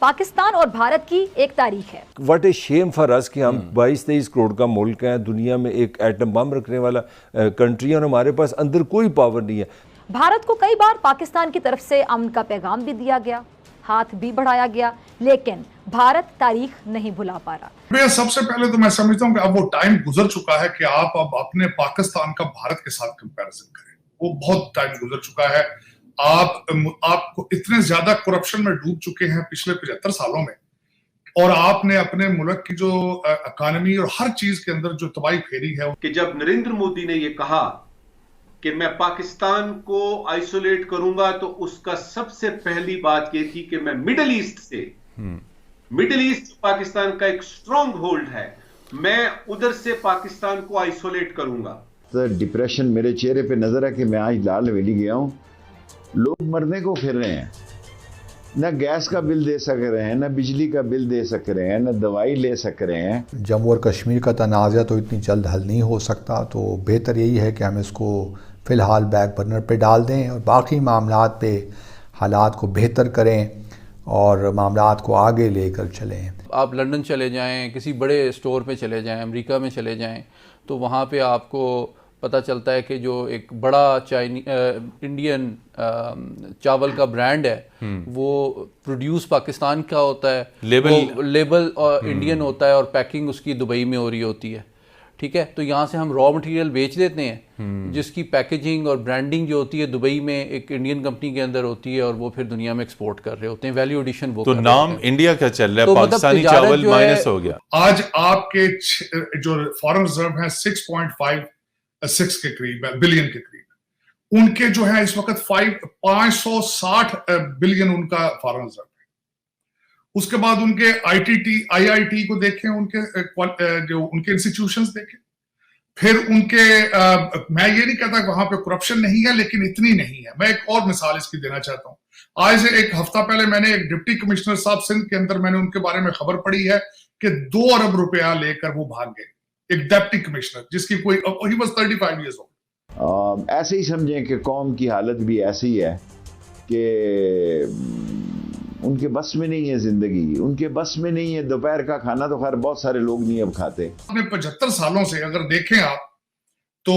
पाकिस्तान और भारत की एक तारीख है। What A Shem for us कि हम 22-23 करोड़ का मुल्क है, दुनिया में एक एटम बम रखने वाला कंट्री है और हमारे पास अंदर कोई पावर नहीं है। भारत को कई बार पाकिस्तान की तरफ से अमन का पैगाम भी दिया गया, हाथ भी बढ़ाया गया, लेकिन भारत तारीख नहीं भुला पा रहा। सबसे पहले तो मैं समझता हूं कि अब वो टाइम गुजर चुका है कि आप अब अपने पाकिस्तान का भारत के साथ कंपैरिजन करें। वो बहुत टाइम गुजर चुका है। आपको इतने ज्यादा करप्शन में डूब चुके हैं पिछले 75 सालों में, और आपने अपने मुल्क की जो इकोनॉमी और हर चीज के अंदर जो तबाही फेरी है कि जब नरेंद्र मोदी ने ये कहा कि मैं पाकिस्तान को आइसोलेट करूंगा, तो उसका सबसे पहली बात ये थी कि मैं मिडिल ईस्ट से, मिडिल ईस्ट पाकिस्तान का एक स्ट्रॉन्ग होल्ड है, मैं उधर से पाकिस्तान को आइसोलेट करूंगा। तो डिप्रेशन मेरे चेहरे पे नजर है कि मैं आज लाल हवेली गया हूं, लोग मरने को फिर रहे हैं, ना गैस का बिल दे सक रहे हैं, ना बिजली का बिल दे सक रहे हैं, ना दवाई ले सक रहे हैं। जम्मू और कश्मीर का तनाज़ा तो इतनी जल्द हल नहीं हो सकता, तो बेहतर यही है कि हम इसको फ़िलहाल बैक बर्नर पे डाल दें और बाकी मामलात पे हालात को बेहतर करें और मामलात को आगे लेकर चलें। आप लंदन चले जाएं, किसी बड़े स्टोर पे चले जाएं, अमेरिका में चले जाएं, तो वहाँ पे आपको पता चलता है कि जो एक बड़ा इंडियन चावल का ब्रांड है वो प्रोड्यूस पाकिस्तान का होता है, लेबल और इंडियन होता है और पैकिंग उसकी दुबई में हो रही होती है। ठीक है, तो यहाँ से हम रॉ मटेरियल बेच देते हैं जिसकी पैकेजिंग और ब्रांडिंग जो होती है दुबई में एक इंडियन कंपनी के अंदर होती है और वो फिर दुनिया में एक्सपोर्ट कर रहे होते हैं, वैल्यू एडिशन वो तो नाम इंडिया का चल रहा है, तो पाकिस्तानी चावल माइनस हो गया। आज आपके जो फॉरेन रिजर्व है 6.56 के करीब है, बिलियन के करीब, उनके जो है इस वक्त 560 बिलियन उनका फॉरेन रिजर्व है। उसके बाद उनके आईआईटी को देखें, उनके जो उनके इंस्टीट्यूशंस देखें, फिर उनके मैं ये नहीं कहता वहां पे करप्शन नहीं है, लेकिन इतनी नहीं है। मैं एक और मिसाल इसकी देना चाहता हूं। आज से एक हफ्ता पहले मैंने एक डिप्टी कमिश्नर साहब सिंध के अंदर मैंने उनके बारे में खबर पढ़ी है कि 2 अरब रुपया लेकर वो भाग गए, एक डिप्टी कमिश्नर जिसकी कोई ही वाज 35 इयर्स ओल्ड। ऐसे ही समझें कि कौम की हालत भी ऐसी है कि उनके बस में नहीं है जिंदगी, उनके बस में नहीं है दोपहर का खाना, तो खैर बहुत सारे लोग नहीं अब खाते। अपने 75 सालों से अगर देखें आप तो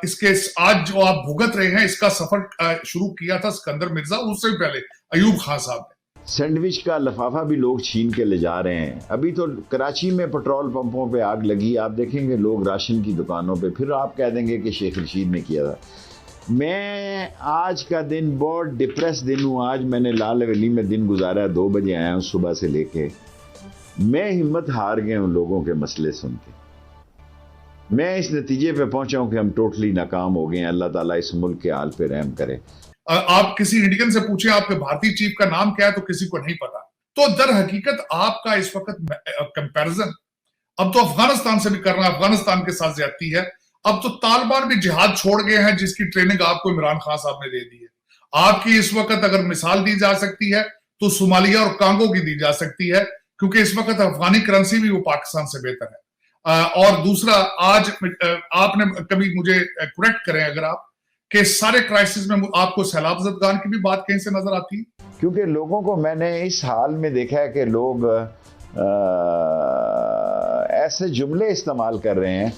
इसके आज जो आप भुगत रहे हैं, इसका सफर शुरू किया था सिकंदर मिर्जा, उससे पहले अयूब खान साहब ने। सैंडविच का लिफाफा भी लोग छीन के ले जा रहे हैं। अभी तो कराची में पेट्रोल पंपों पे आग लगी, आप देखेंगे लोग राशन की दुकानों पे, फिर आप कह देंगे कि शेख रशीद ने किया था। मैं आज का दिन बहुत डिप्रेस दिन हूँ। आज मैंने लाल हवेली में दिन गुजारा है, 2 बजे आया हूँ सुबह से लेके। मैं हिम्मत हार गया हूँ लोगों के मसले सुन के। मैं इस नतीजे पे पहुंचा हूँ कि हम टोटली नाकाम हो गए हैं। अल्लाह ताला इस मुल्क के हाल पे रहम करे। आप किसी इंडियन से पूछे आपके भारतीय चीफ का नाम क्या है तो किसी को नहीं पता। तो दर हकीकत आपका इस वक्त कंपैरिजन अब तो अफगानिस्तान से भी करना, अफगानिस्तान के साथ ज्यादती है। अब तो तालिबान भी जिहाद छोड़ गए हैं जिसकी ट्रेनिंग आपको इमरान खान साहब ने दे दी है। आपकी इस वक्त अगर मिसाल दी जा सकती है तो सोमालिया और कांगो की दी जा सकती है, क्योंकि इस वक्त अफगानी करेंसी भी वो पाकिस्तान से बेहतर है। और दूसरा, आज आपने कभी मुझे करेक्ट करें अगर आप कि सारे क्राइसिस में आपको सैलाब ज़दगान की भी बात कहीं से नजर आती है? क्योंकि लोगों को मैंने इस हाल में देखा है कि लोग ऐसे जुमले इस्तेमाल कर रहे हैं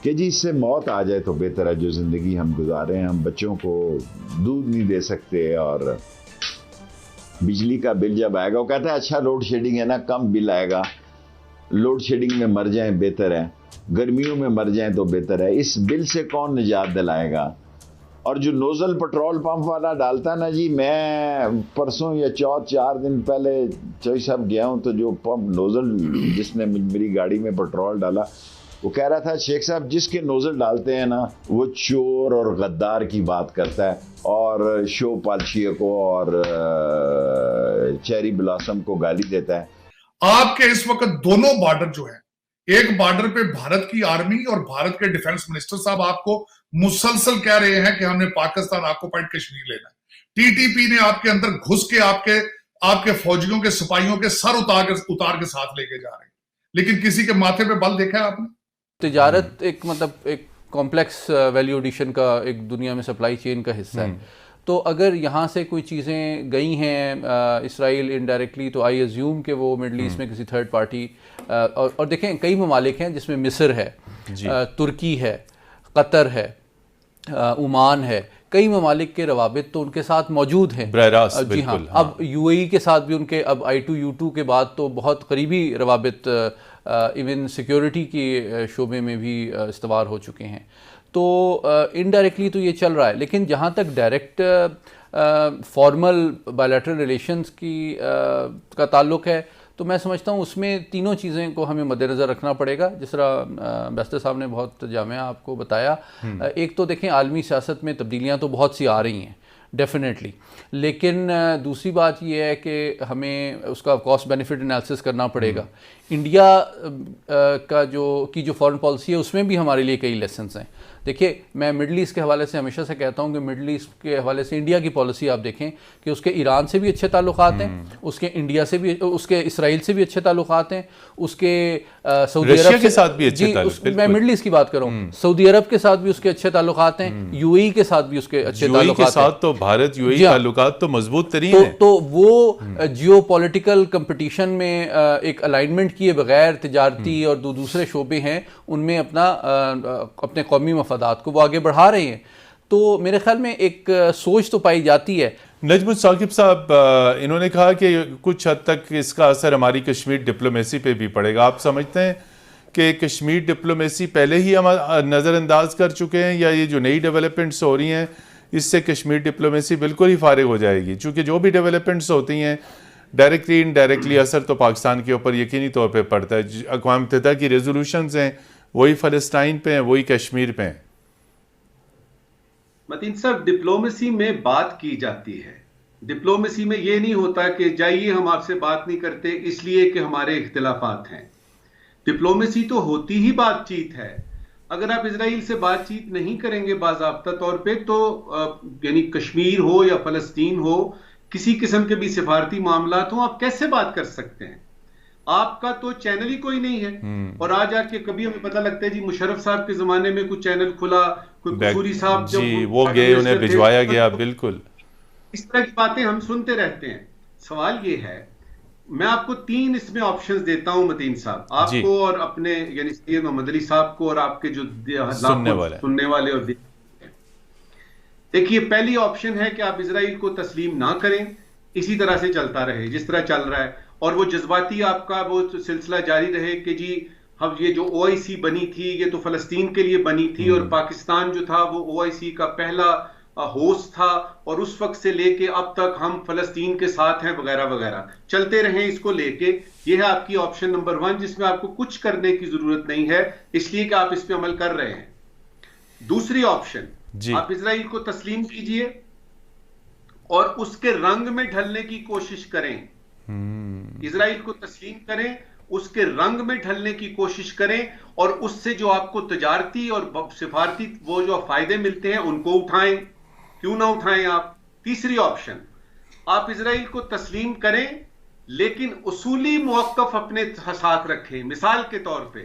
कि जी इससे मौत आ जाए तो बेहतर है। जो ज़िंदगी हम गुजार रहे हैं, हम बच्चों को दूध नहीं दे सकते और बिजली का बिल जब आएगा, वो कहता है अच्छा लोड शेडिंग है ना, कम बिल आएगा, लोड शेडिंग में मर जाएं बेहतर है, गर्मियों में मर जाएं तो बेहतर है। इस बिल से कौन निजात दिलाएगा? और जो नोज़ल पेट्रोल पंप वाला डालता है ना जी, मैं परसों या 4 दिन पहले चौई साहब गया हूँ, तो जो पंप नोज़ल जिसने मेरी गाड़ी में पेट्रोल डाला, वो कह रहा था शेख साहब जिसके नोज़ल डालते हैं ना वो चोर और गद्दार की बात करता है और शो पालशिया को और चेरी ब्लॉसम को गाली देता है। आपके इस वक्त दोनों बॉर्डर जो है, एक बॉर्डर पे भारत की आर्मी और भारत के डिफेंस मिनिस्टर साहब आपको मुसलसल कह रहे हैं कि हमने पाकिस्तान ऑक्युपाइड कश्मीर लेना है। टीटीपी ने आपके अंदर घुस के आपके फौजियों के सिपाहियों के सर उतार के साथ लेके जा रहे हैं, लेकिन किसी के माथे पे बल देखा है आपने? तिजारत एक मतलब एक कॉम्प्लेक्स वैल्यू एडिशन का एक दुनिया में सप्लाई चेन का हिस्सा है। तो अगर यहाँ से कोई चीज़ें गई हैं इसराइल इनडायरेक्टली, तो आई अज्यूम कि वो मिडल ईस्ट में किसी थर्ड पार्टी और देखें कई ममालिक हैं जिसमें मिस्र है, तुर्की है, कतर है, ओमान है, कई ममालिक के रवाबित तो उनके साथ मौजूद हैं। जी हाँ, अब यूएई के साथ भी उनके अब I2U2 के बाद तो बहुत करीबी रवाबित इवन सिक्योरिटी के शोबे में भी इस्तवार हो चुके हैं। तो इनडायरेक्टली तो ये चल रहा है, लेकिन जहाँ तक डायरेक्ट फॉर्मल बायलैटरल रिलेशंस की का ताल्लुक़ है, तो मैं समझता हूँ उसमें तीनों चीज़ें को हमें मद्देनज़र रखना पड़ेगा, जिस तरह बेस्टर साहब ने बहुत जामिया आपको बताया। एक तो देखें आलमी सियासत में तब्दीलियाँ तो बहुत सी आ रही हैं डेफिनेटली, लेकिन दूसरी बात यह है कि हमें उसका कॉस्ट बेनिफिट एनालिसिस करना पड़ेगा। इंडिया का जो फॉरेन पॉलिसी है उसमें भी हमारे लिए कई लेसन्स हैं। देखिए, मैं मिडल ईस्ट के हवाले से हमेशा से कहता हूँ कि मिडल ईस्ट के हवाले से इंडिया की पॉलिसी आप देखें कि उसके ईरान से भी अच्छे ताल्लुकात हैं, उसके इंडिया से भी, उसके इसराइल से भी अच्छे ताल्लुकात हैं, उसके सऊदी अरब के साथ भी अच्छे ताल्लुकात, मैं मिडल ईस्ट की बात कर रहा हूँ, सऊदी अरब के साथ भी उसके अच्छे ताल्लुकात हैं, यूएई के साथ भी उसके अच्छे ताल्लुकात हैं। तो भारत यूएई ताल्लुकात तो मजबूत तरीन है। तो वो जियोपॉलिटिकल कंपटीशन में एक अलाइनमेंट किए बगैर तिजारती और दूसरे शोबे हैं उनमें अपने कौमी मफादात को वो आगे बढ़ा रहे हैं। तो मेरे ख्याल में एक सोच तो पाई जाती है। नजमुल साकिब साहब, इन्होंने कहा कि कुछ हद तक इसका असर हमारी कश्मीर डिप्लोमेसी पे भी पड़ेगा। आप समझते हैं कि कश्मीर डिप्लोमेसी पहले ही हम नज़रअंदाज कर चुके हैं, या ये जो नई डेवलपमेंट्स हो रही हैं इससे कश्मीर डिप्लोमेसी बिल्कुल ही फारिग हो जाएगी? क्योंकि जो भी डेवलपमेंट्स होती हैं डायरेक्टली इनडायरेक्टली असर तो पाकिस्तान के ऊपर यकीनी तौर पे पड़ता है। अक़वाम मुत्तहिदा की रेजोल्यूशंस हैं वही फ़लस्तीन पे हैं, वही कश्मीर पे हैं। मतीन साहब, डिप्लोमेसी में बात की जाती है। डिप्लोमेसी में ये नहीं होता कि जाइए हम आपसे बात नहीं करते इसलिए कि हमारे इख्तिलाफात हैं। डिप्लोमेसी तो होती ही बातचीत है। अगर आप इजराइल से बातचीत नहीं करेंगे बाज़ाब्ता तौर पे, तो यानी कश्मीर हो या फ़लस्तीन हो, किसी किस्म के भी सिफारती मामलात हो, आप कैसे बात कर सकते हैं? आपका तो चैनल ही कोई नहीं है। और आज आके कभी हमें पता लगता है जी मुशर्रफ साहब के जमाने में कुछ चैनल खुला, कोई कसूरी साहब जी वो गए, उन्हें भिजवाया गया। बिल्कुल इस तरह की बातें हम सुनते रहते हैं। सवाल ये है, मैं आपको 3 इसमें ऑप्शंस देता हूं मतीन साहब, आपको और अपने यानी सैयद मोहम्मद अली साहब को और आपके जो सुनने वाले और देखिए, पहली ऑप्शन है कि आप इजराइल को तस्लीम ना करें, इसी तरह से चलता रहे जिस तरह चल रहा है, और वो जज्बाती आपका वो सिलसिला जारी रहे कि जी हम ये जो OIC बनी थी ये तो फलस्तीन के लिए बनी थी और पाकिस्तान जो था वो OIC का पहला होस्ट था और उस वक्त से लेके अब तक हम फलस्तीन के साथ हैं वगैरह वगैरह, चलते रहें इसको लेके। ये है आपकी ऑप्शन नंबर 1, जिसमें आपको कुछ करने की जरूरत नहीं है इसलिए कि आप इस पे अमल कर रहे हैं। दूसरी ऑप्शन, आप इजराइल को तस्लीम कीजिए और उसके रंग में ढलने की कोशिश करें। इजराइल को तस्लीम करें, उसके रंग में ढलने की कोशिश करें और उससे जो आपको तजारती और सिफारती वो जो फायदे मिलते हैं उनको उठाएं। क्यों ना उठाएं आप? तीसरी ऑप्शन, आप इजराइल को तस्लीम करें लेकिन उसूली मौक़िफ़ अपने साथ रखें। मिसाल के तौर पे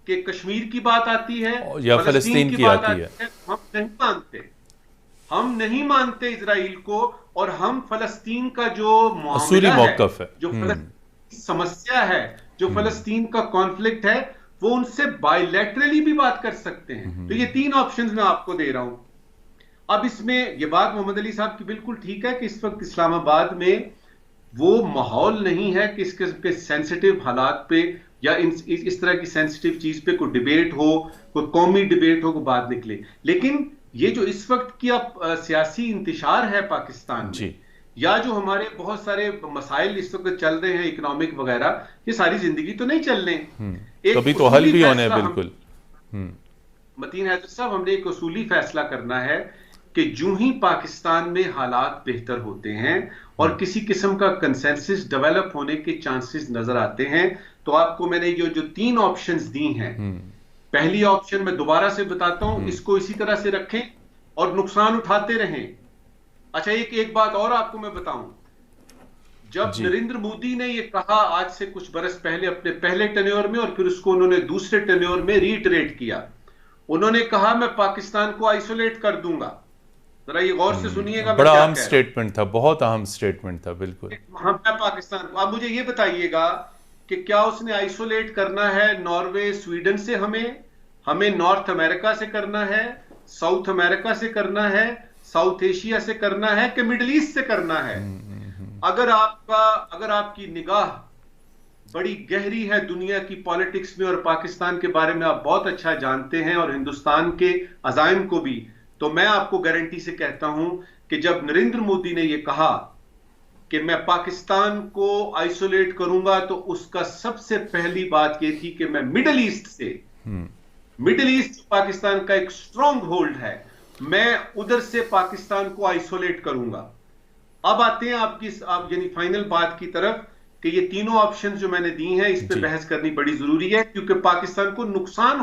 कि कश्मीर की बात आती है या फलस्तीन की आती है, हम नहीं मानते इजराइल को, और हम फलस्तीन का जो उसूली मौक़िफ़ है, जो समस्या है, जो फलस्तीन का कॉन्फ्लिक्ट है, वो उनसे बायलैटरली भी बात कर सकते हैं। तो ये 3 ऑप्शंस मैं आपको दे रहा हूं। अब इसमें ये बात मोहम्मद अली साहब की बिल्कुल ठीक है कि इस वक्त इस्लामाबाद में वो माहौल नहीं है कि इस किस्म के सेंसिटिव हालात पे या इस तरह की सेंसिटिव चीज पे कोई डिबेट हो, कोई कौमी डिबेट हो, कोई बात निकले। लेकिन ये जो इस वक्त की सियासी इंतशार है पाकिस्तान में, या जो हमारे बहुत सारे मसाइल इस वक्त चल रहे हैं इकोनॉमिक वगैरह, ये सारी जिंदगी तो नहीं चलने, कभी तो हल भी होने हैं। बिल्कुल मतीन हैदर साहब, हमने एक उसूली फैसला करना है कि जो ही पाकिस्तान में हालात बेहतर होते हैं और किसी किस्म का कंसेंसस डेवलप होने के चांसेस नजर आते हैं, तो आपको मैंने जो 3 ऑप्शंस दी हैं, पहली ऑप्शन मैं दोबारा से बताता हूं, इसको इसी तरह से रखें और नुकसान उठाते रहें। अच्छा, एक बात और आपको मैं बताऊं, जब नरेंद्र मोदी ने ये कहा आज से कुछ बरस पहले अपने पहले टेन्योर में, और फिर उसको उन्होंने दूसरे टेन्योर में रीइटरेट किया, उन्होंने कहा मैं पाकिस्तान को आइसोलेट कर दूंगा। जरा ये गौर से सुनिएगा, मैं बड़ा क्या अहम कह रहा हूं। स्टेटमेंट था, बहुत अहम स्टेटमेंट था, बिल्कुल। हाँ, मैं पाकिस्तान को, आप मुझे ये बताइएगा कि क्या उसने आइसोलेट करना है नॉर्वे स्वीडन से, हमें नॉर्थ अमेरिका से करना है, साउथ अमेरिका से करना है, साउथ एशिया से करना है, कि मिडिल ईस्ट से करना है? अगर आपकी निगाह बड़ी गहरी है दुनिया की पॉलिटिक्स में और पाकिस्तान के बारे में आप बहुत अच्छा जानते हैं और हिंदुस्तान के अजाइम को भी, तो मैं आपको गारंटी से कहता हूं कि जब नरेंद्र मोदी ने यह कहा कि मैं पाकिस्तान को आइसोलेट करूंगा, तो उसका सबसे पहली बात यह थी कि मैं मिडिल ईस्ट पाकिस्तान का एक स्ट्रॉन्ग होल्ड है, मैं उधर से पाकिस्तान को आइसोलेट करूंगा। अब आते हैं आप यानी फाइनल बात की तरफ कि ये तीनों ऑप्शन जो मैंने दी हैं, इस पे जी। बहस करनी बड़ी जरूरी है, क्योंकि पाकिस्तान को नुकसान